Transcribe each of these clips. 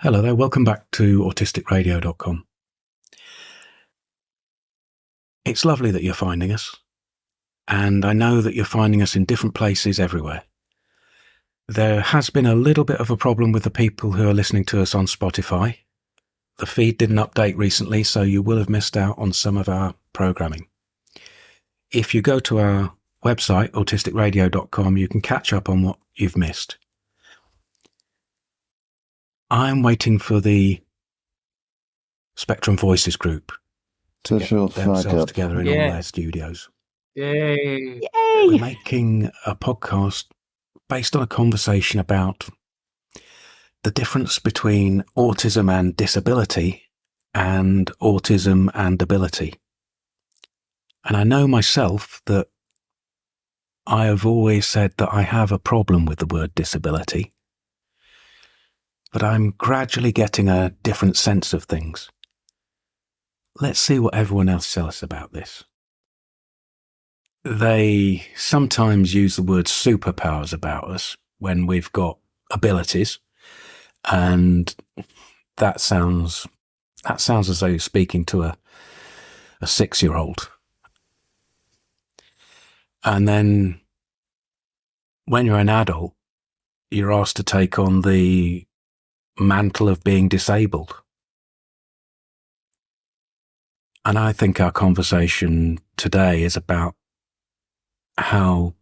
Hello there, welcome back to AutisticRadio.com. It's lovely that you're finding us, and I know that you're finding us in different places everywhere. There has been a little bit of a problem with the people who are listening to us on Spotify. The feed didn't update recently, so you will have missed out on some of our programming. If you go to our website, AutisticRadio.com, you can catch up on what you've missed. I'm waiting for the Spectrum Voices group to get themselves together in all their studios. Yay! We're making a podcast based on a conversation about the difference between autism and disability and autism and ability. And I know myself that I have always said that I have a problem with the word disability, but I'm gradually getting a different sense of things. Let's see what everyone else tells us about this. They sometimes use the word superpowers about us when we've got abilities, and that sounds as though you're speaking to a 6-year-old. And then when you're an adult, you're asked to take on the mantle of being disabled. And I think our conversation today is about how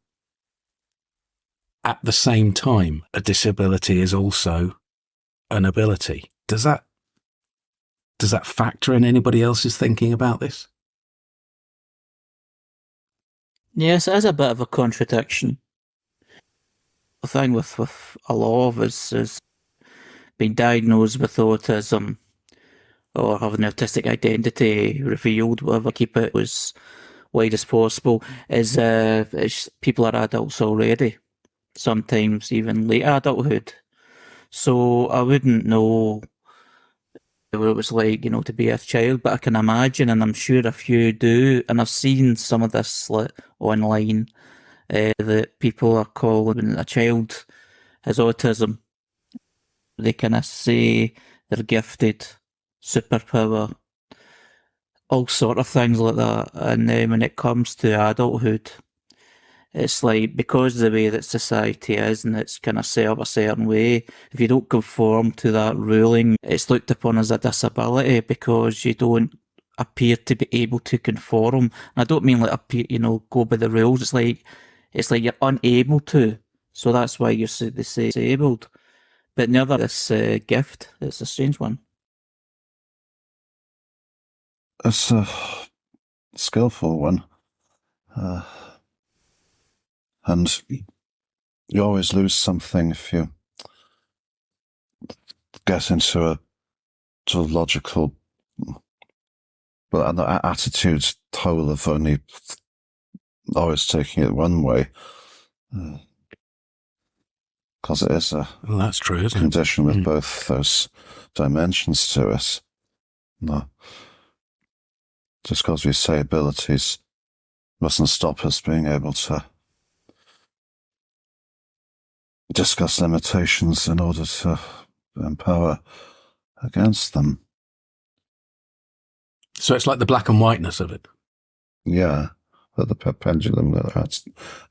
at the same time a disability is also an ability. Does that factor in anybody else's thinking about this? Yes, it is a bit of a contradiction. The thing with a lot of us is being diagnosed with autism or having an autistic identity revealed, whatever, keep it as wide as possible, is people are adults already, sometimes even late adulthood. So I wouldn't know what it was like, to be a child, but I can imagine, and I'm sure if you do, and I've seen some of this online, that people are calling a child has autism. They kind of say they're gifted, superpower, all sort of things like that. And then when it comes to adulthood, it's like, because of the way that society is and it's kind of set up a certain way, if you don't conform to that ruling, it's looked upon as a disability because you don't appear to be able to conform. And I don't mean like appear, go by the rules. It's like you're unable to. So that's why you're disabled. But never this gift. It's a strange one. It's a skillful one. And you always lose something if you get into a sort of logical, an attitude whole of only always taking it one way. Because it is a that's true, isn't condition with both those dimensions to it. No. Just because we say abilities mustn't stop us being able to discuss limitations in order to empower against them. So it's like the black and whiteness of it. Yeah, the pendulum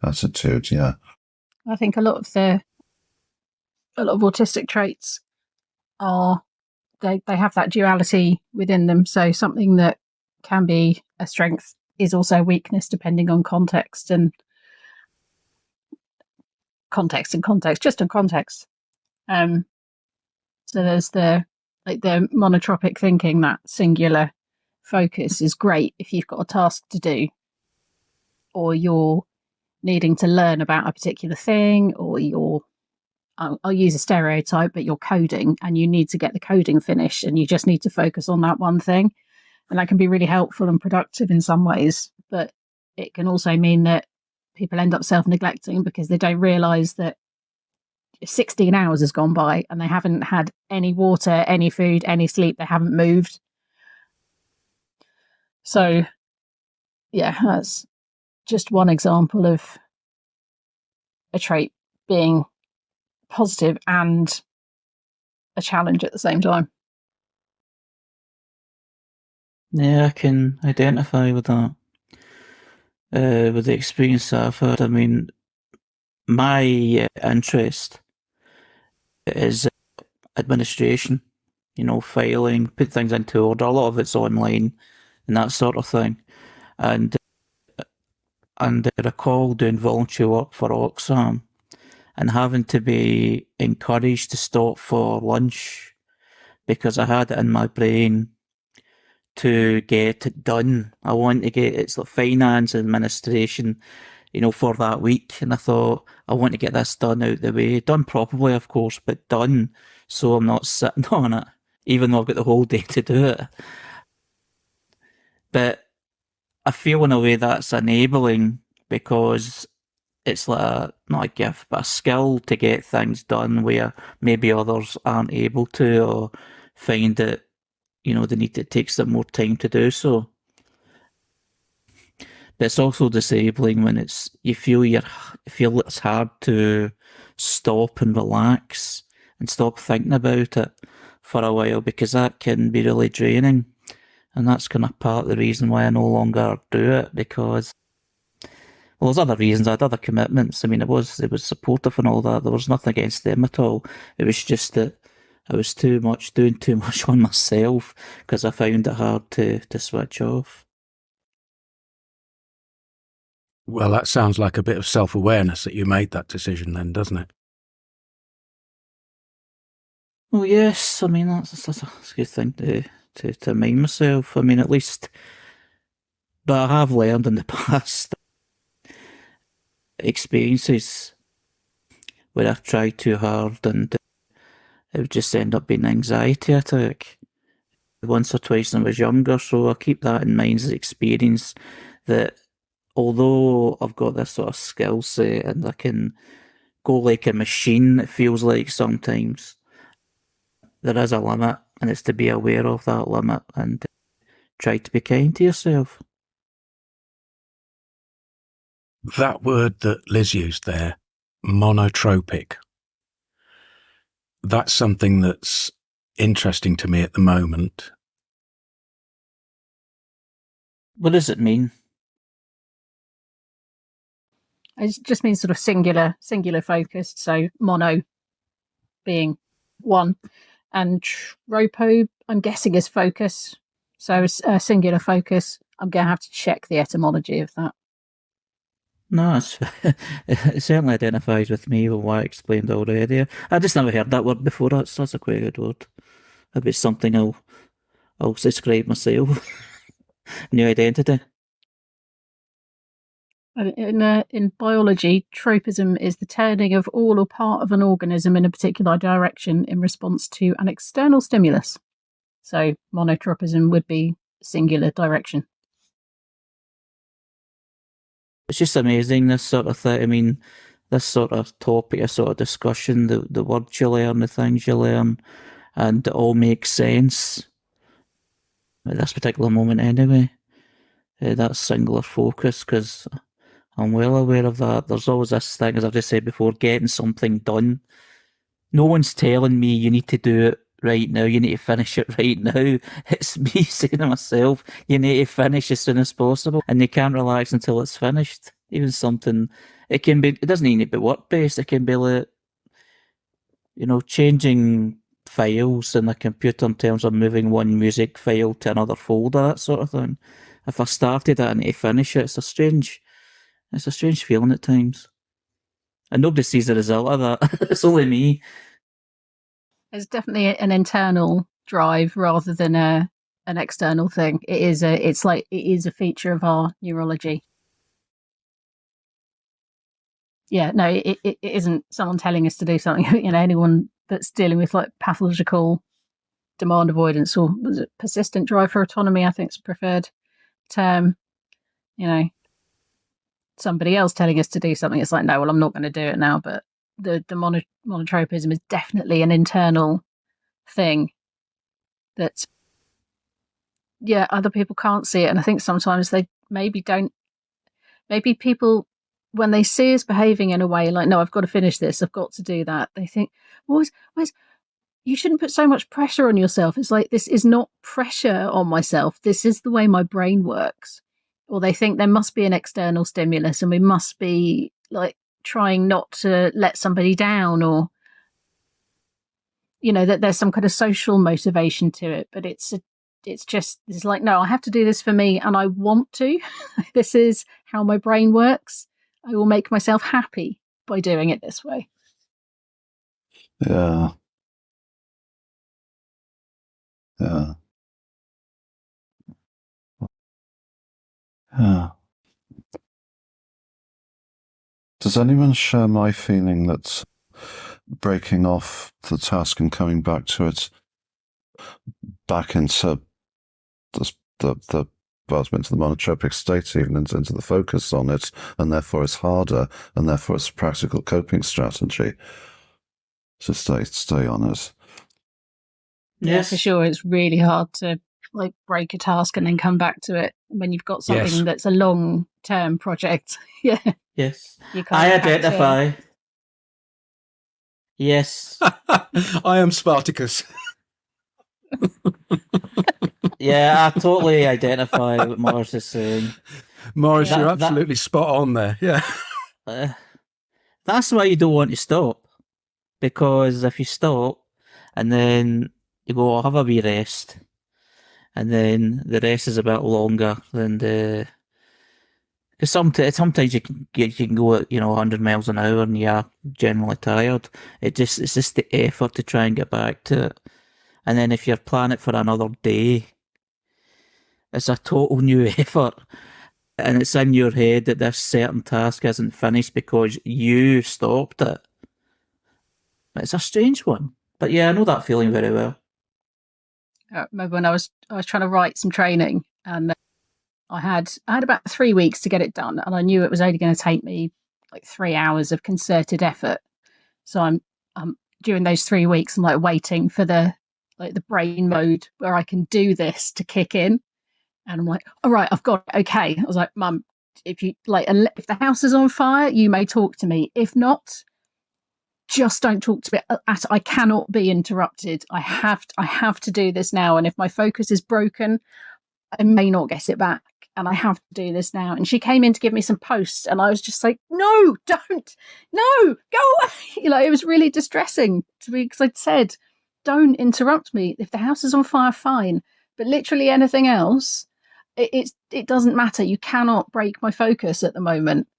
attitude, yeah. I think a lot of autistic traits are, they have that duality within them. So something that can be a strength is also a weakness depending on context. So there's the monotropic thinking, that singular focus is great if you've got a task to do, or you're needing to learn about a particular thing, or I'll use a stereotype, but you're coding and you need to get the coding finished and you just need to focus on that one thing. And that can be really helpful and productive in some ways, but it can also mean that people end up self-neglecting because they don't realise that 16 hours has gone by and they haven't had any water, any food, any sleep. They haven't moved. So, yeah, that's just one example of a trait being positive and a challenge at the same time. Yeah, I can identify with that. With the experience that I've had, I mean, my interest is administration, filing, put things into order. A lot of it's online and that sort of thing. And I recall doing volunteer work for Autism and having to be encouraged to stop for lunch because I had it in my brain to get it done. I want to get it's like finance administration, for that week. And I thought, I want to get this done out the way, done properly, of course, but done so I'm not sitting on it, even though I've got the whole day to do it. But I feel in a way that's enabling because it's like not a gift, but a skill to get things done where maybe others aren't able to or find that, it takes them more time to do so. But it's also disabling when you feel it's hard to stop and relax and stop thinking about it for a while, because that can be really draining. And that's kind of part of the reason why I no longer do it, because there's other reasons. I had other commitments. I mean, it was supportive and all that. There was nothing against them at all. It was just that I was doing too much on myself because I found it hard to switch off. Well, that sounds like a bit of self-awareness that you made that decision then, doesn't it? Well, yes. I mean, that's a good thing to remind myself. I mean, at least, but I have learned in the past experiences where I've tried too hard and it would just end up being an anxiety attack once or twice when I was younger. So I keep that in mind as experience, that although I've got this sort of skill set and I can go like a machine, it feels like sometimes there is a limit, and it's to be aware of that limit and try to be kind to yourself. That word that Liz used there, monotropic, that's something that's interesting to me at the moment. What does it mean? It just means sort of singular focused. So mono being one, and tropo, I'm guessing, is focus. So singular focus. I'm going to have to check the etymology of that. No, it certainly identifies with me with what I explained already. I just never heard that word before. That's a quite a good word. Maybe it's something I'll describe myself. New identity. In biology, tropism is the turning of all or part of an organism in a particular direction in response to an external stimulus. So monotropism would be singular direction. It's just amazing, this sort of thing. I mean, this sort of topic, a sort of discussion, the words you learn, the things you learn, and it all makes sense at this particular moment anyway. That singular focus, because I'm well aware of that. There's always this thing, as I've just said before, getting something done. No one's telling me you need to do it right now, you need to finish it right now. It's me saying to myself, you need to finish as soon as possible, and you can't relax until it's finished. Even something, it doesn't need to be work-based, it can be like, changing files in a computer in terms of moving one music file to another folder, that sort of thing. If I started it and to finish it, it's a strange feeling at times. And nobody sees the result of that. It's only me. It's definitely an internal drive rather than an external thing. It is a feature of our neurology. Yeah, no, it isn't someone telling us to do something. Anyone that's dealing with like pathological demand avoidance, or was it persistent drive for autonomy, I think is preferred term. Somebody else telling us to do something, it's like, no, well, I'm not going to do it now. But the monotropism is definitely an internal thing that, other people can't see it. And I think sometimes they maybe people, when they see us behaving in a way like, no, I've got to finish this, I've got to do that, they think, where's you shouldn't put so much pressure on yourself. It's like, this is not pressure on myself. This is the way my brain works. Or they think there must be an external stimulus and we must be like trying not to let somebody down, or, you know, that there's some kind of social motivation to it. But it's like, no, I have to do this for me and I want to. This is how my brain works. I will make myself happy by doing it this way. Yeah. Yeah. Yeah. Does anyone share my feeling that breaking off the task and coming back to it, back into the monotropic state, even into the focus on it, and therefore it's harder, and therefore it's a practical coping strategy to stay on it? Yeah, for sure. It's really hard to like break a task and then come back to it when you've got something that's a long-term project. Yeah. Yes. You can't I identify. Yes. I am Spartacus. Yeah, I totally identify with what Morris is saying. Morris, you're absolutely spot on there. Yeah. That's why you don't want to stop. Because if you stop and then you go, I'll have a wee rest, and then the rest is a bit longer than the... Because sometimes you can go at 100 miles an hour and you're generally tired. It's just the effort to try and get back to it. And then if you're planning for another day, it's a total new effort. And it's in your head that this certain task isn't finished because you stopped it. It's a strange one. But yeah, I know that feeling very well. I remember when I was trying to write some training, and I had about 3 weeks to get it done, and I knew it was only going to take me like 3 hours of concerted effort. So I'm during those 3 weeks, I'm like waiting for the brain mode where I can do this to kick in, and I'm like, all right, I've got it. Okay. I was like, Mum, if the house is on fire, you may talk to me. If not, just don't talk to me. I cannot be interrupted. I have to do this now. And if my focus is broken, I may not get it back. And I have to do this now. And she came in to give me some posts, and I was just like, no, don't, no, go away. It was really distressing to me because I'd said, don't interrupt me. If the house is on fire, fine. But literally anything else, it doesn't matter. You cannot break my focus at the moment.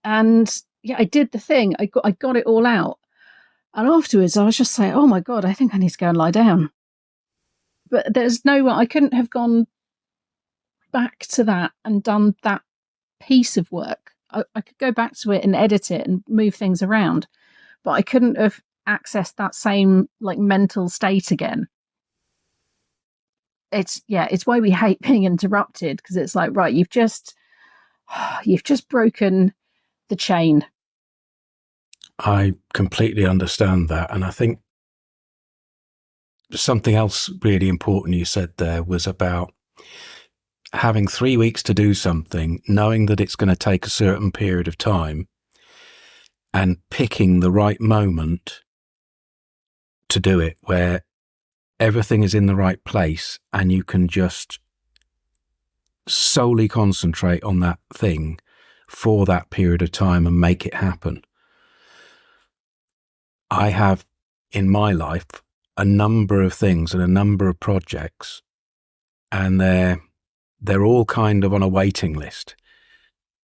And yeah, I did the thing. I got it all out. And afterwards, I was just like, oh my God, I think I need to go and lie down. But there's no way I couldn't have gone back to that and done that piece of work. I could go back to it and edit it and move things around, but I couldn't have accessed that same mental state again. It's why we hate being interrupted, because it's like, right, you've just broken the chain. I completely understand that. And I think something else really important you said there was about having 3 weeks to do something, knowing that it's going to take a certain period of time, and picking the right moment to do it where everything is in the right place and you can just solely concentrate on that thing for that period of time and make it happen. I have in my life a number of things and a number of projects, and they're all kind of on a waiting list,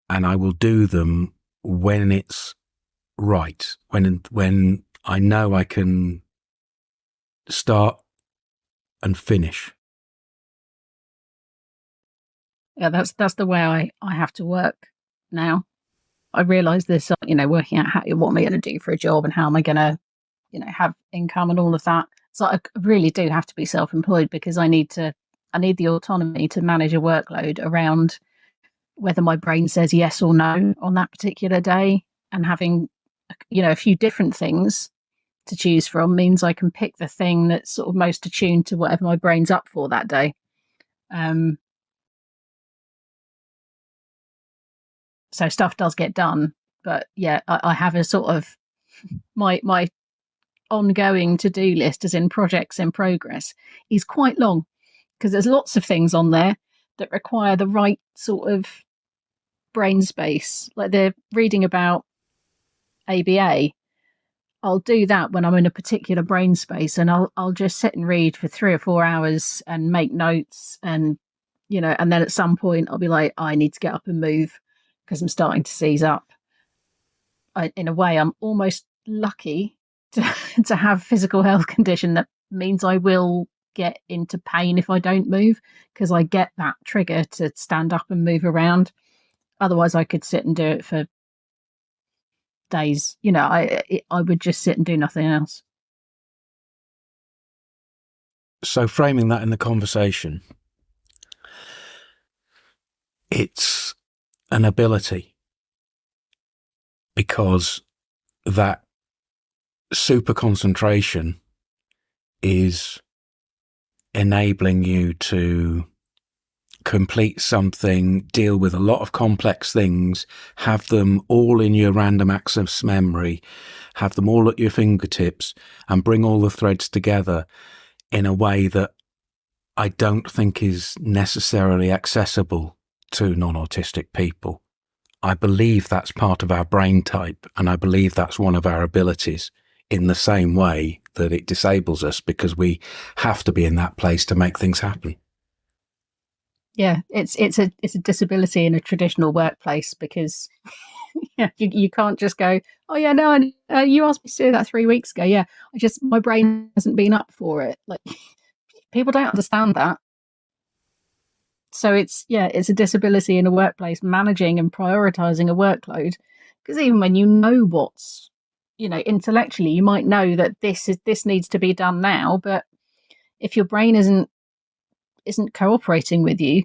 and I will do them when it's right, when I know I can start and finish. Yeah, that's the way I have to work now. I realise this, working out what am I going to do for a job and how am I going to, have income and all of that. So I really do have to be self-employed because I need the autonomy to manage a workload around whether my brain says yes or no on that particular day, and having, a few different things to choose from means I can pick the thing that's sort of most attuned to whatever my brain's up for that day. So stuff does get done, but yeah, I have a sort of my ongoing to-do list, as in projects in progress, is quite long, because there's lots of things on there that require the right sort of brain space. Like they're reading about ABA. I'll do that when I'm in a particular brain space, and I'll just sit and read for 3 or 4 hours and make notes, and and then at some point I'll be like, I need to get up and move because I'm starting to seize up. In a way, I'm almost lucky to have a physical health condition that means I will get into pain if I don't move, because I get that trigger to stand up and move around. Otherwise, I could sit and do it for days. I would just sit and do nothing else. So framing that in the conversation, it's an ability, because that super concentration is enabling you to complete something, deal with a lot of complex things, have them all in your random access memory, have them all at your fingertips, and bring all the threads together in a way that I don't think is necessarily accessible to non-autistic people. I believe that's part of our brain type, and I believe that's one of our abilities, in the same way that it disables us because we have to be in that place to make things happen. Yeah, it's a disability in a traditional workplace, because you can't just go, oh yeah, no, you asked me to do that 3 weeks ago. Yeah, my brain hasn't been up for it. Like, people don't understand that. So it's a disability in a workplace, managing and prioritizing a workload, because even when what's, intellectually you might know that this needs to be done now, but if your brain isn't cooperating with you,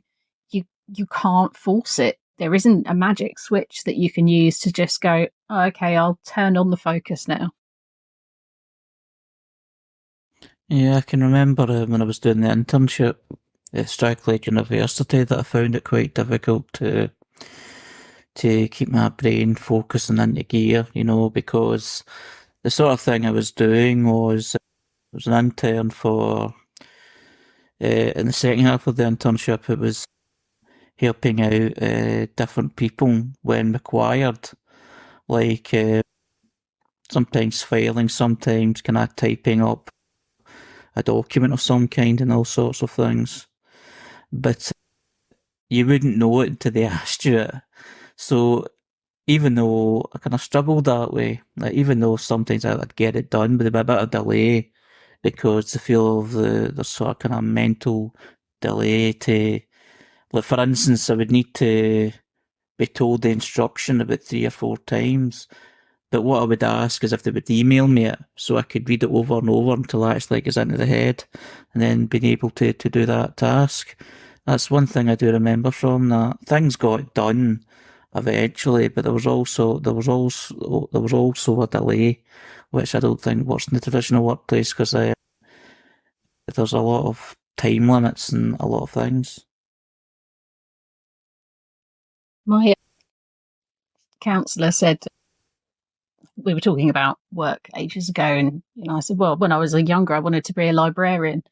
you can't force it. There isn't a magic switch that you can use to just go, oh, okay, I'll turn on the focus now. Yeah, I can remember when I was doing the internship at Strathclyde University that I found it quite difficult to keep my brain focused and into gear, because the sort of thing I was doing was an intern for, in the second half of the internship, it was helping out different people when required, like sometimes filing, sometimes kind of typing up a document of some kind and all sorts of things. But you wouldn't know it until they asked you it. So even though I kind of struggled that way, like even though sometimes I would get it done with a bit of delay, because the feel of the sort of kind of mental delay to, like for instance, I would need to be told the instruction about 3 or 4 times. But what I would ask is if they would email me it, so I could read it over and over until it actually goes into the head, and then being able to do that task. That's one thing I do remember from that. Things got done eventually, but there was also a delay, which I don't think works in the traditional workplace, because there's a lot of time limits and a lot of things. My counsellor said, we were talking about work ages ago, and I said, well, when I was younger, I wanted to be a librarian.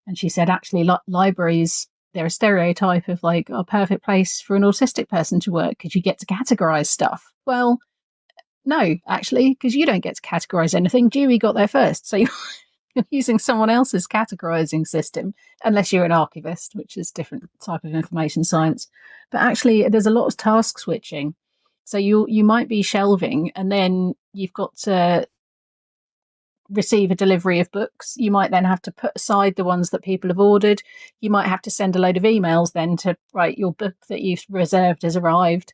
And she said, actually, libraries, they're a stereotype of like a perfect place for an autistic person to work because you get to categorize stuff. Well, no, actually, because you don't get to categorize anything. Dewey got there first. So you're using someone else's categorizing system, unless you're an archivist, which is a different type of information science. But actually, there's a lot of task switching. So you might be shelving, and then you've got to receive a delivery of books. You might then have to put aside the ones that people have ordered. You might have to send a load of emails then to write your book that you've reserved has arrived.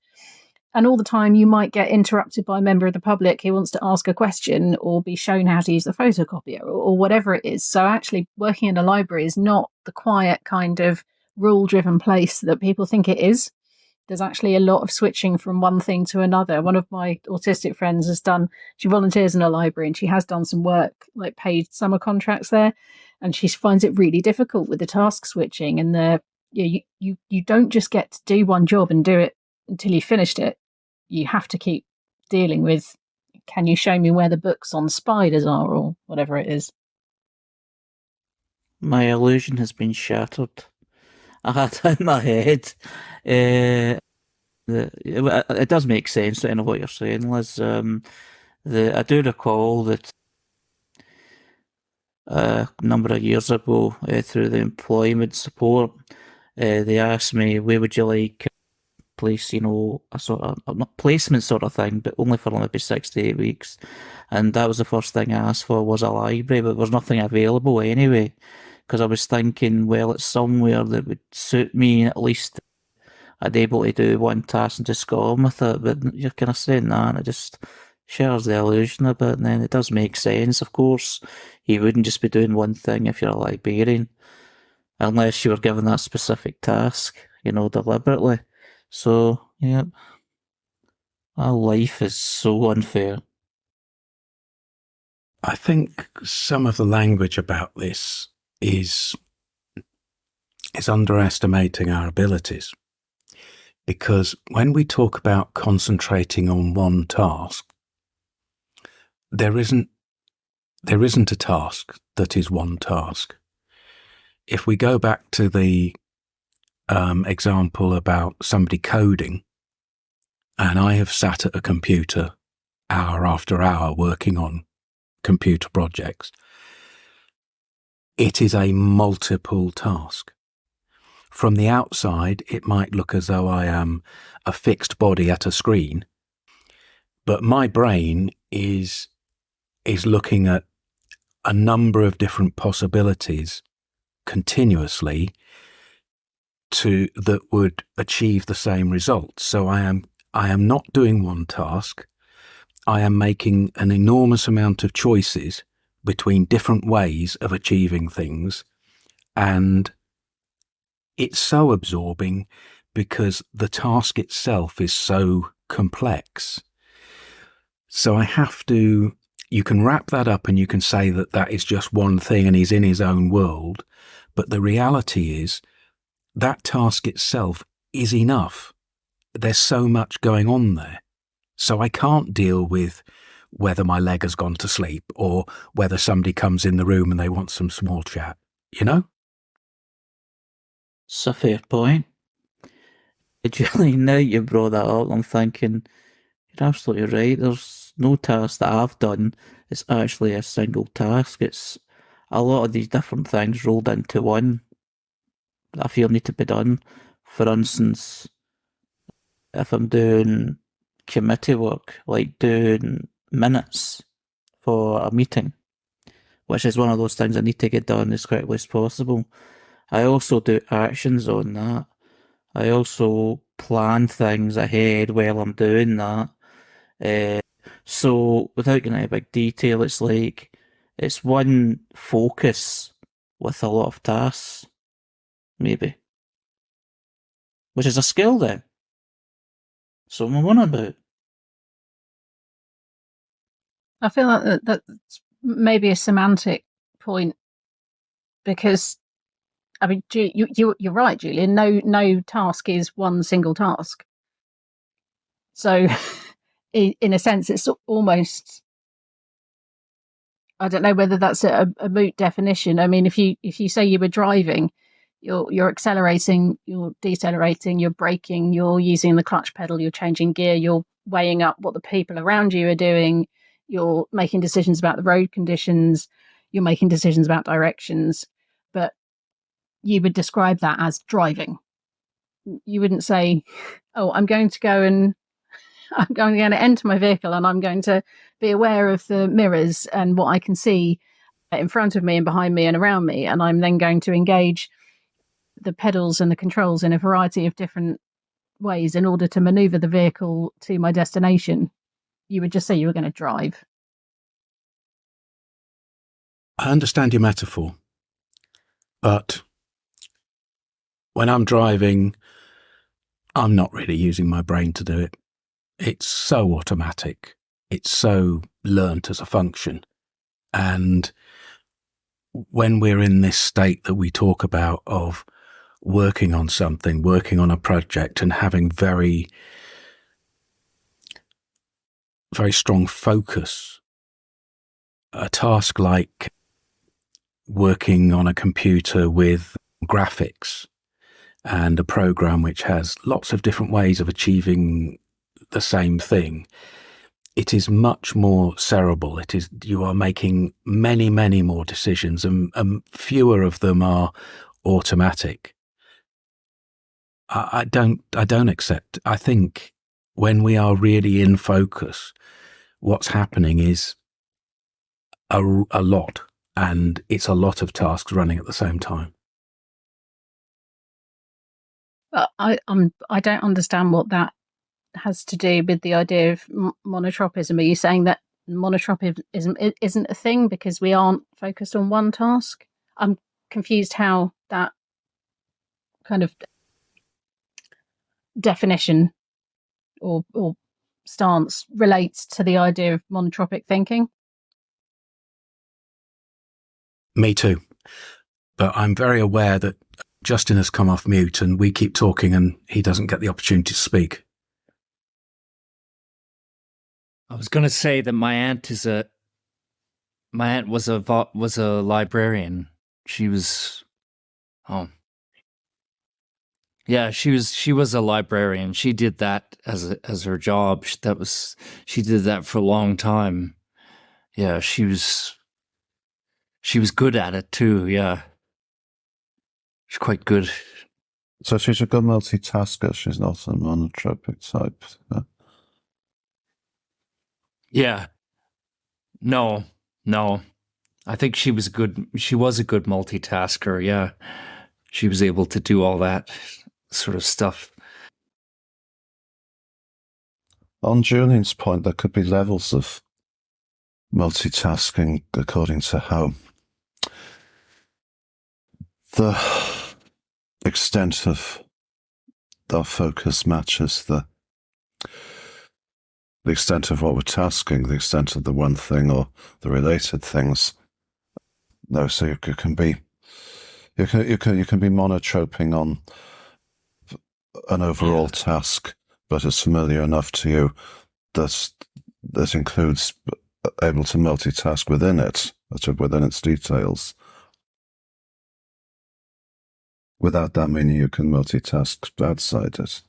And all the time you might get interrupted by a member of the public who wants to ask a question or be shown how to use the photocopier or whatever it is. So actually working in a library is not the quiet kind of rule-driven place that people think it is. There's actually a lot of switching from one thing to another. One of my autistic friends she volunteers in a library, and she has done some work, like paid summer contracts there. And she finds it really difficult with the task switching, and you don't just get to do one job and do it until you finished it. You have to keep dealing with can you show me where the books on spiders are, or whatever it is. My illusion has been shattered. I had in my head. It does make sense to know what you're saying, Liz. I do recall that a number of years ago, through the employment support, they asked me, where would you like place, a sort of, not placement sort of thing, but only for maybe 6 to 8 weeks. And that was the first thing I asked for, was a library, but there was nothing available anyway, because I was thinking, well, it's somewhere that would suit me, at least I'd be able to do one task and just go on with it. But you're kind of saying that, and it just shares the illusion a bit, and then it does make sense. Of course, you wouldn't just be doing one thing if you're a librarian, unless you were given that specific task, deliberately. So, yeah, our life is so unfair. I think some of the language about this is underestimating our abilities. Because when we talk about concentrating on one task, there isn't a task that is one task. If we go back to the example about somebody coding, and I have sat at a computer hour after hour working on computer projects, it is a multiple task. From the outside, it might look as though I am a fixed body at a screen, but my brain is looking at a number of different possibilities continuously that would achieve the same result. So I am not doing one task. I am making an enormous amount of choices between different ways of achieving things, and it's so absorbing because the task itself is so complex. So you can wrap that up and you can say that is just one thing and he's in his own world. But the reality is that task itself is enough. There's so much going on there. So I can't deal with whether my leg has gone to sleep or whether somebody comes in the room and they want some small chat, It's a fair point. Julie, now you brought that up, I'm thinking, you're absolutely right. There's no task that I've done it's actually a single task. It's a lot of these different things rolled into one that I feel need to be done. For instance, if I'm doing committee work, like doing minutes for a meeting, which is one of those things I need to get done as quickly as possible, I also do actions on that. I also plan things ahead while I'm doing that. So without getting into big detail, it's one focus with a lot of tasks, maybe. Which is a skill then. So I'm on about. I feel like that's maybe a semantic point, because I mean, you're right, Julian. No task is one single task. So, in a sense, it's almost, I don't know whether that's a moot definition. I mean, if you say you were driving, you're accelerating, you're decelerating, you're braking, you're using the clutch pedal, you're changing gear, you're weighing up what the people around you are doing, you're making decisions about the road conditions, you're making decisions about directions, but you would describe that as driving. You wouldn't say, oh, I'm going to enter my vehicle and I'm going to be aware of the mirrors and what I can see in front of me and behind me and around me, and I'm then going to engage the pedals and the controls in a variety of different ways in order to maneuver the vehicle to my destination. You would just say you were going to drive. I understand your metaphor, but when I'm driving, I'm not really using my brain to do it. It's so automatic. It's so learnt as a function. And when we're in this state that we talk about of working on something, working on a project and having very very strong focus. A task like working on a computer with graphics and a program which has lots of different ways of achieving the same thing, it is much more cerebral. You are making many, many more decisions, and fewer of them are automatic. I don't accept. I think when we are really in focus, what's happening is a lot, and it's a lot of tasks running at the same time. But I don't understand what that has to do with the idea of monotropism. Are you saying that monotropism isn't a thing because we aren't focused on one task? I'm confused how that kind of definition or stance relates to the idea of monotropic thinking. Me too. But I'm very aware that Justin has come off mute and we keep talking and he doesn't get the opportunity to speak. I was going to say that my aunt was a librarian. She was, she was a librarian. She did that as her job. She did that for a long time. Yeah, she was good at it too. Yeah, she's quite good. So she's a good multitasker. She's not a monotropic type. Yeah. No. I think she was a good multitasker, yeah. She was able to do all that sort of stuff. On Julian's point, there could be levels of multitasking according to how the extent of our focus matches the extent of what we're tasking, the extent of the one thing or the related things. No, so you can be monotroping on an overall task, but it's familiar enough to you that includes able to multitask within its details. Without that meaning you can multitask outside it.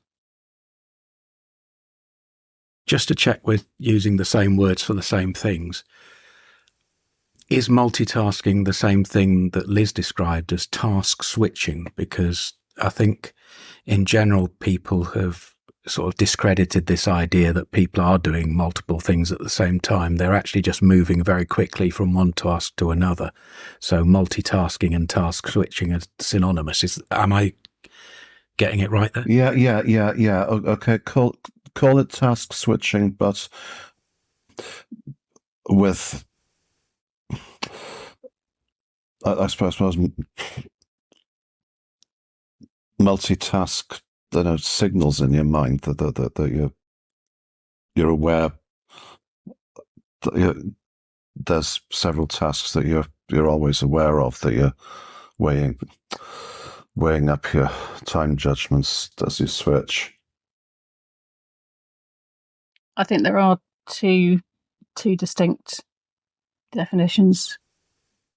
Just to check with using the same words for the same things, is multitasking the same thing that Liz described as task switching? Because I think in general people have sort of discredited this idea that people are doing multiple things at the same time. They're actually just moving very quickly from one task to another. So multitasking and task switching are synonymous. Am I getting it right there? Yeah. Okay, call it task switching, but with, I suppose, multitask, signals in your mind that you're aware that there's several tasks that you're always aware of, that you're weighing up your time judgments as you switch. I think there are two distinct definitions.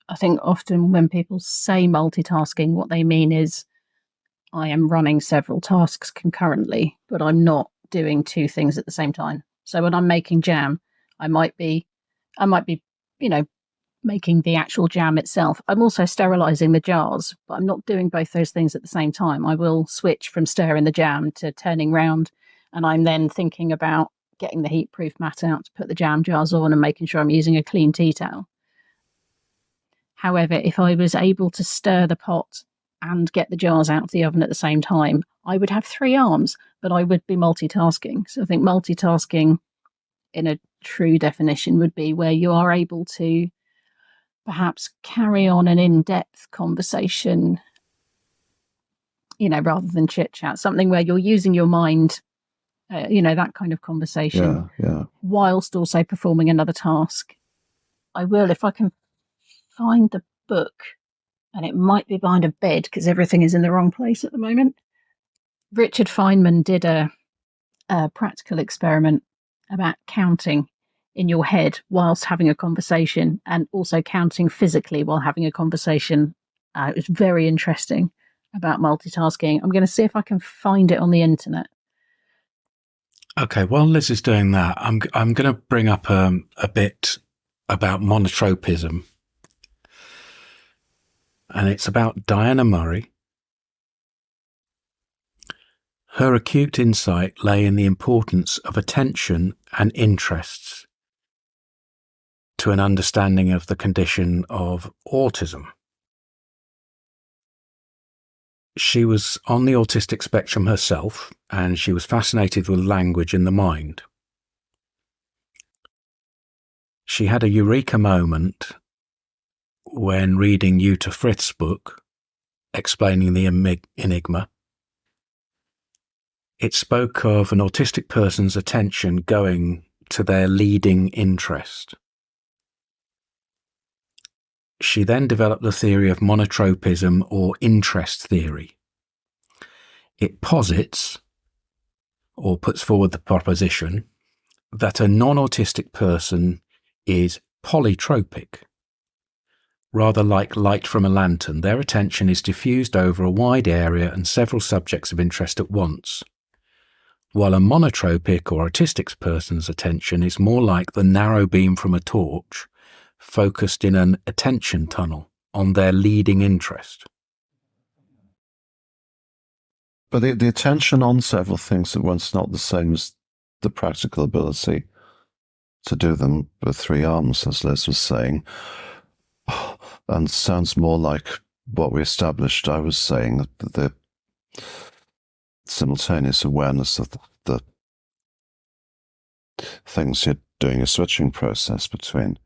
I think often when people say multitasking, what they mean is I am running several tasks concurrently, but I'm not doing two things at the same time. So when I'm making jam, I might be, making the actual jam itself. I'm also sterilizing the jars, but I'm not doing both those things at the same time. I will switch from stirring the jam to turning round, and I'm then thinking about getting the heat-proof mat out to put the jam jars on and making sure I'm using a clean tea towel. However, if I was able to stir the pot and get the jars out of the oven at the same time, I would have three arms, but I would be multitasking. So I think multitasking in a true definition would be where you are able to perhaps carry on an in-depth conversation, rather than chit-chat, something where you're using your mind, that kind of conversation, whilst also performing another task. I will, if I can find the book, and it might be behind a bed because everything is in the wrong place at the moment. Richard Feynman did a practical experiment about counting. in your head whilst having a conversation, and also counting physically while having a conversation. It's very interesting about multitasking. I'm going to see if I can find it on the internet. Okay, while Liz is doing that, I'm going to bring up a bit about monotropism. And it's about Diana Murray. Her acute insight lay in the importance of attention and interests to an understanding of the condition of autism. She was on the autistic spectrum herself, and she was fascinated with language and the mind. She had a eureka moment when reading Jutta Frith's book, explaining the enigma. It spoke of an autistic person's attention going to their leading interest. She then developed the theory of monotropism, or interest theory. It posits, or puts forward the proposition, that a non-autistic person is polytropic. Rather like light from a lantern, their attention is diffused over a wide area and several subjects of interest at once, while a monotropic or autistic person's attention is more like the narrow beam from a torch, focused in an attention tunnel on their leading interest. But the attention on several things at once is not the same as the practical ability to do them with three arms, as Liz was saying, and sounds more like what we established. I was saying that the simultaneous awareness of the things you're doing a switching process between.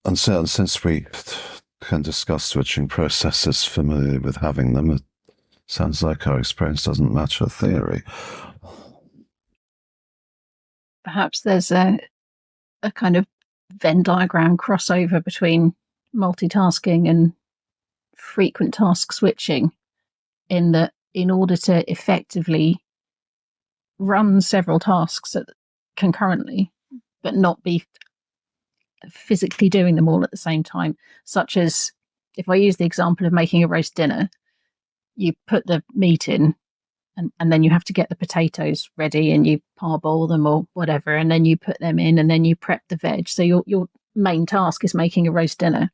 And so, since we can discuss switching processes familiar with having them, it sounds like our experience doesn't match our theory. Perhaps there's a kind of Venn diagram crossover between multitasking and frequent task switching, in that in order to effectively run several tasks concurrently, but not be physically doing them all at the same time, such as, if I use the example of making a roast dinner, you put the meat in, and then you have to get the potatoes ready, and you parboil them or whatever, and then you put them in, and then you prep the veg. So your main task is making a roast dinner,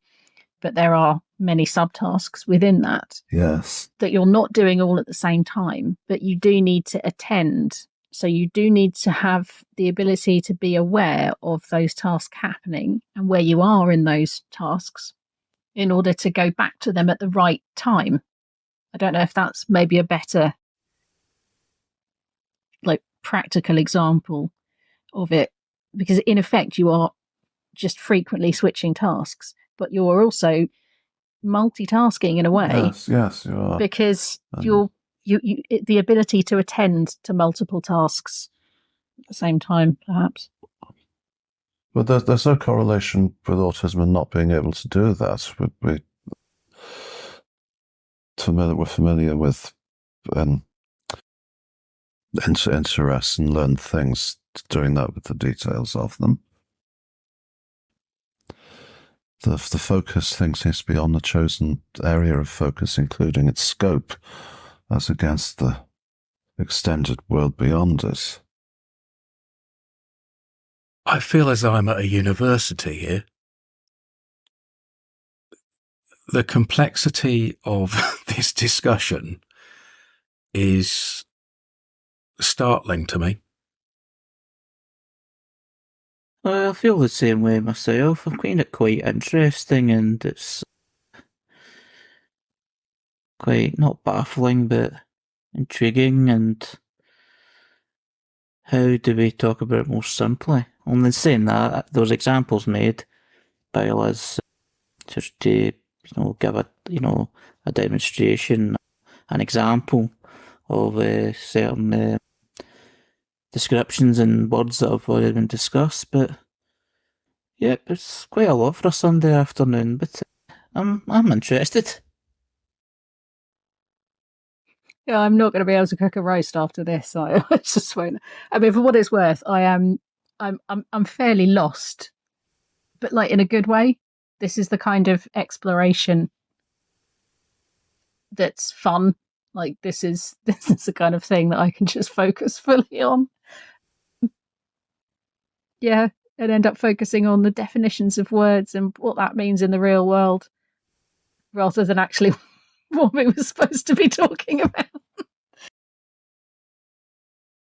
but there are many subtasks within that. Yes. That you're not doing all at the same time, but you do need to attend. So you do need to have the ability to be aware of those tasks happening and where you are in those tasks in order to go back to them at the right time. I don't know if that's maybe a better, like, practical example of it, because in effect you are just frequently switching tasks, but you're also multitasking in a way. Yes, you are. Because you the ability to attend to multiple tasks at the same time, perhaps. But there's no correlation with autism and not being able to do that. We're familiar with interests and learn things, doing that with the details of them. The focus thing seems to be on the chosen area of focus, including its scope, as against the extended world beyond it. I feel as though I'm at a university here. The complexity of this discussion is startling to me. I feel the same way myself. I find it quite interesting, and it's quite, not baffling, but intriguing. And how do we talk about it more simply? Only saying that, those examples made by Liz, just to give a demonstration, an example of certain descriptions and words that have already been discussed. But yeah, it's quite a lot for a Sunday afternoon. But I'm interested. Yeah, I'm not going to be able to cook a roast after this. I just won't. I mean, for what it's worth, I am I'm fairly lost, but like in a good way. This is the kind of exploration that's fun. Like this is the kind of thing that I can just focus fully on. Yeah, and end up focusing on the definitions of words and what that means in the real world, rather than actually what we were supposed to be talking about.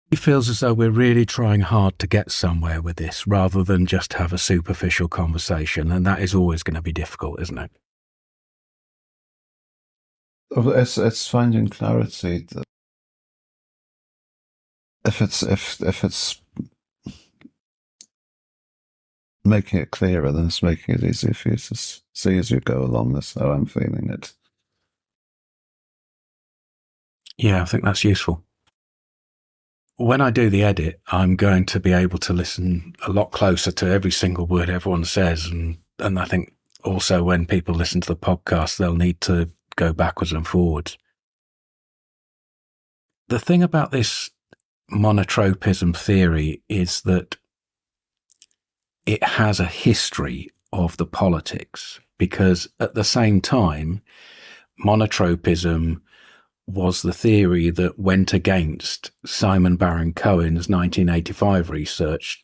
It feels as though we're really trying hard to get somewhere with this rather than just have a superficial conversation, and that is always going to be difficult, isn't it? It's finding clarity. If it's making it clearer, then it's making it easier for you to see as you go along. That's how I'm feeling it. Yeah, I think that's useful. When I do the edit, I'm going to be able to listen a lot closer to every single word everyone says. And I think also when people listen to the podcast, they'll need to go backwards and forwards. The thing about this monotropism theory is that it has a history of the politics, because at the same time, monotropism was the theory that went against Simon Baron-Cohen's 1985 research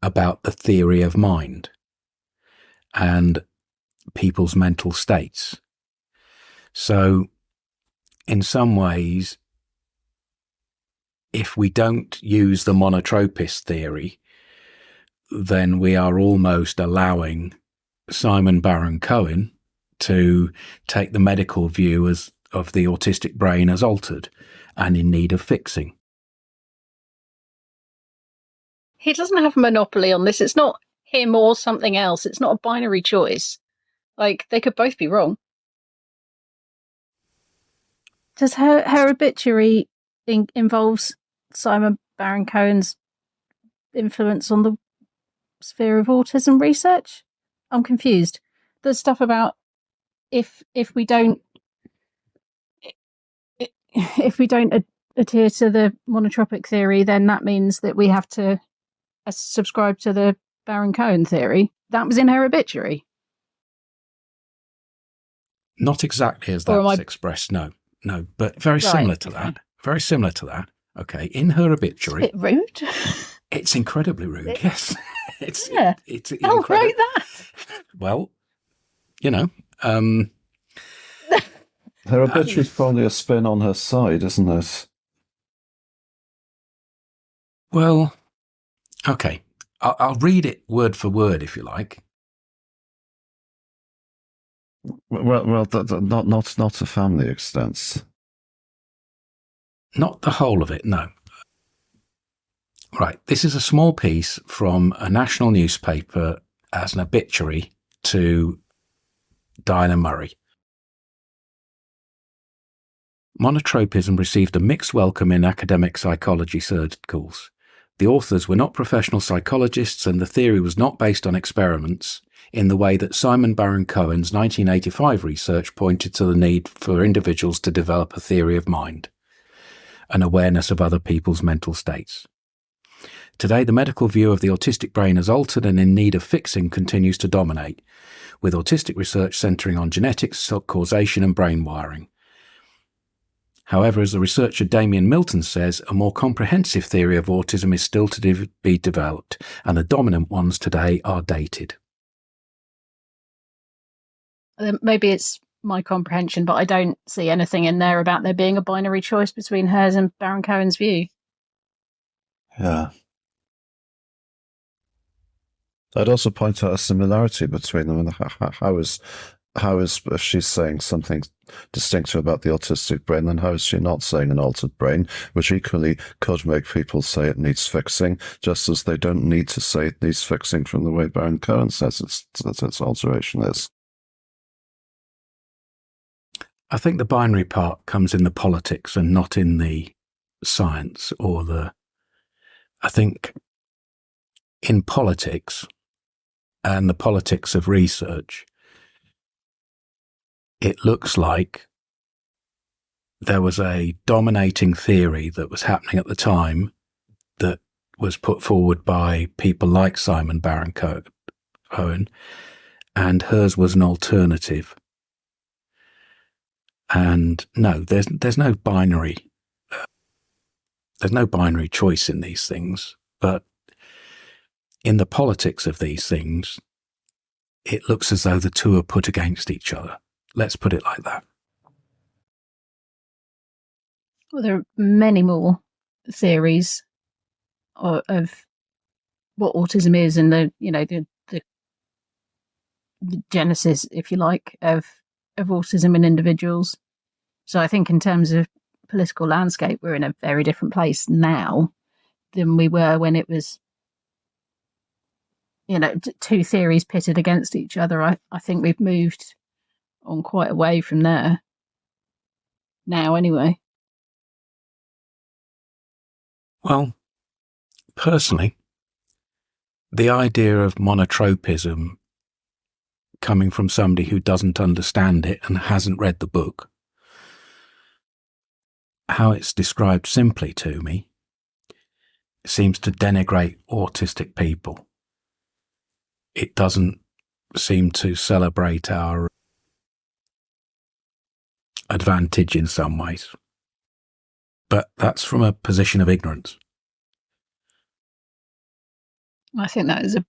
about the theory of mind and people's mental states. So, in some ways, if we don't use the monotropist theory, then we are almost allowing Simon Baron-Cohen to take the medical view of the autistic brain as altered and in need of fixing. He doesn't have a monopoly on this. It's not him or something else. It's not a binary choice. Like, they could both be wrong. Does her obituary involves Simon Baron-Cohen's influence on the sphere of autism research? I'm confused. There's stuff about if we don't adhere to the monotropic theory, then that means that we have to subscribe to the Baron-Cohen theory. That was in her obituary. Not exactly as that's expressed, no, but very similar to that. Very similar to that. Okay, in her obituary. It's a bit rude. It's incredibly rude, yes. It's I'll write that. Well, you know. Her obituary is probably a spin on her side, isn't it? Well, okay. I'll read it word for word, if you like. Well, not to family extents. Not the whole of it, no. Right, this is a small piece from a national newspaper as an obituary to Diana Murray. Monotropism received a mixed welcome in academic psychology circles. The authors were not professional psychologists, and the theory was not based on experiments in the way that Simon Baron-Cohen's 1985 research pointed to the need for individuals to develop a theory of mind, an awareness of other people's mental states. Today, the medical view of the autistic brain as altered and in need of fixing continues to dominate, with autistic research centering on genetics, causation and brain wiring. However, as the researcher Damien Milton says, a more comprehensive theory of autism is still to be developed, and the dominant ones today are dated. Maybe it's my comprehension, but I don't see anything in there about there being a binary choice between hers and Baron-Cohen's view. Yeah. I'd also point out a similarity between them, and how is if she's saying something distinctive about the autistic brain, then how is she not saying an altered brain, which equally could make people say it needs fixing, just as they don't need to say it needs fixing from the way Baron-Cohen says its alteration is. I think the binary part comes in the politics and not in the science I think in politics and the politics of research, it looks like there was a dominating theory that was happening at the time that was put forward by people like Simon Baron-Cohen, and hers was an alternative. And no, there's no binary. There's no binary choice in these things, but in the politics of these things, it looks as though the two are put against each other. Let's put it like that. Well, there are many more theories of what autism is, and the genesis, if you like, of autism in individuals. So I think in terms of political landscape, we're in a very different place now than we were when it was, two theories pitted against each other. I think we've moved on quite away from there now anyway. Well, personally, the idea of monotropism coming from somebody who doesn't understand it and hasn't read the book, how it's described simply to me seems to denigrate autistic people. It doesn't seem to celebrate our advantage in some ways. But that's from a position of ignorance. I think that is a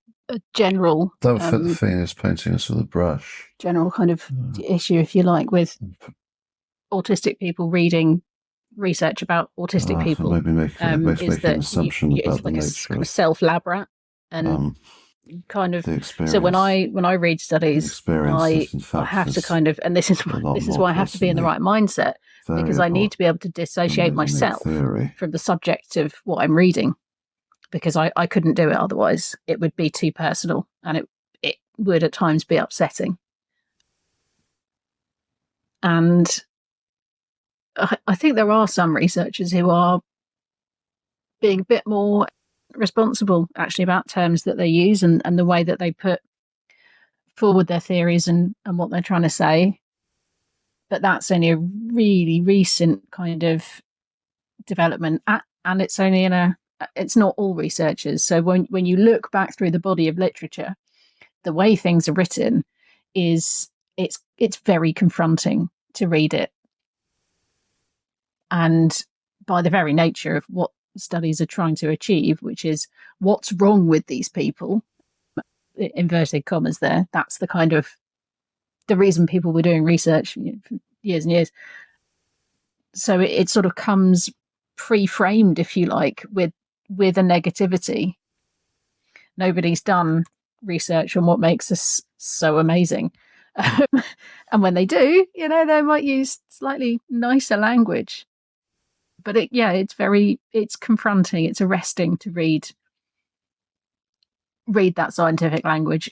general... Don't fit the thing is painting us with a brush. General kind of issue, if you like, with autistic people reading research about autistic people. Maybe making an assumption about it's like the a nature kind of self-lab rat, and kind of. So when I read studies, I have to kind of, and this is why I have to be in the right mindset, because I need to be able to dissociate myself from the subject of what I'm reading, because I couldn't do it otherwise. It would be too personal, and it would at times be upsetting. And I think there are some researchers who are being a bit more responsible actually about terms that they use and the way that they put forward their theories and what they're trying to say. But that's only a really recent kind of development, and it's only it's not all researchers. So when you look back through the body of literature, the way things are written is it's very confronting to read it. And by the very nature of what studies are trying to achieve, which is what's wrong with these people, inverted commas there, that's the kind of the reason people were doing research for years and years. So it sort of comes pre-framed, if you like, with a negativity. Nobody's done research on what makes us so amazing. And when they do, they might use slightly nicer language. But it's confronting, it's arresting to read that scientific language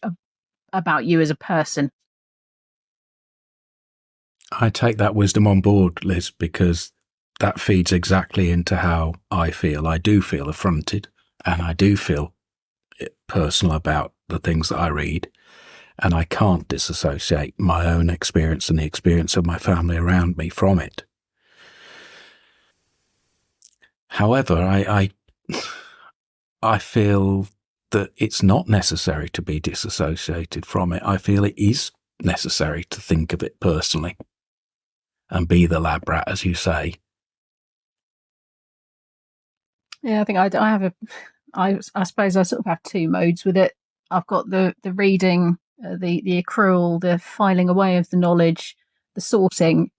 about you as a person. I take that wisdom on board, Liz, because that feeds exactly into how I feel. I do feel affronted, and I do feel personal about the things that I read, and I can't disassociate my own experience and the experience of my family around me from it. However, I feel that it's not necessary to be disassociated from it. I feel it is necessary to think of it personally and be the lab rat, as you say. Yeah, I think I have I suppose I sort of have two modes with it. I've got the reading, the accrual, the filing away of the knowledge, the sorting,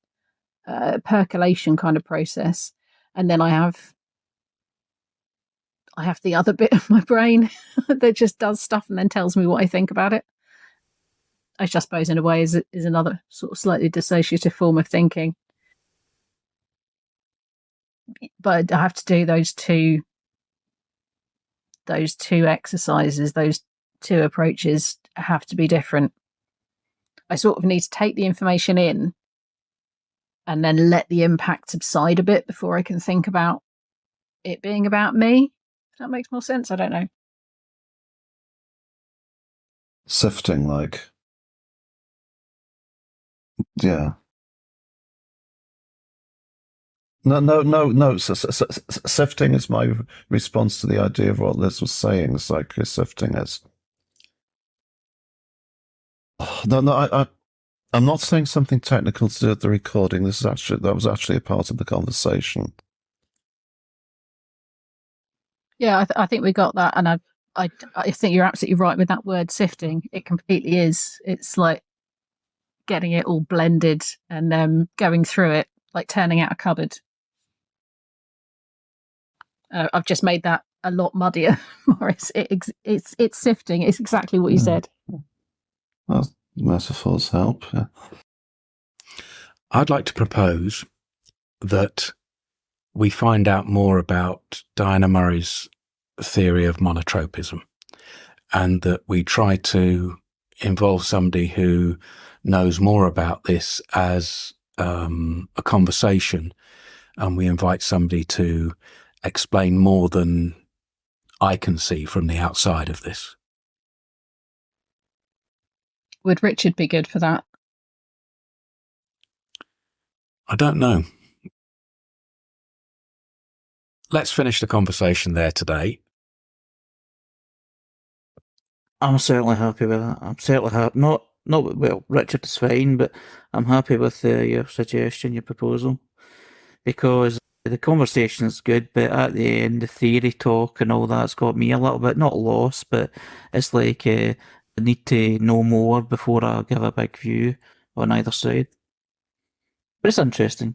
percolation kind of process, and then I have the other bit of my brain that just does stuff and then tells me what I think about it. I just suppose in a way is another sort of slightly dissociative form of thinking. But I have to do those two exercises, those two approaches have to be different. I sort of need to take the information in and then let the impact subside a bit before I can think about it being about me. If that makes more sense, I don't know. Sifting, like. Yeah. No. Sifting is my response to the idea of what Liz was saying. Sifting is. No. I'm not saying something technical to do with the recording. That was actually a part of the conversation. Yeah, I think we got that, and I think you're absolutely right with that word sifting. It completely is. It's like getting it all blended and going through it, like turning out a cupboard. I've just made that a lot muddier, Morris. It's sifting. It's exactly what you said. Well, metaphors help. Yeah. I'd like to propose that we find out more about Diana Murray's theory of monotropism, and that we try to involve somebody who knows more about this as a conversation, and we invite somebody to explain more than I can see from the outside of this. Would Richard be good for that? I don't know. Let's finish the conversation there today. I'm certainly happy with that. I'm certainly happy. Not well. Richard is fine, but I'm happy with your suggestion, your proposal, because the conversation is good. But at the end, the theory talk and all that's got me a little bit not lost, but it's like I need to know more before I give a big view on either side. But it's interesting.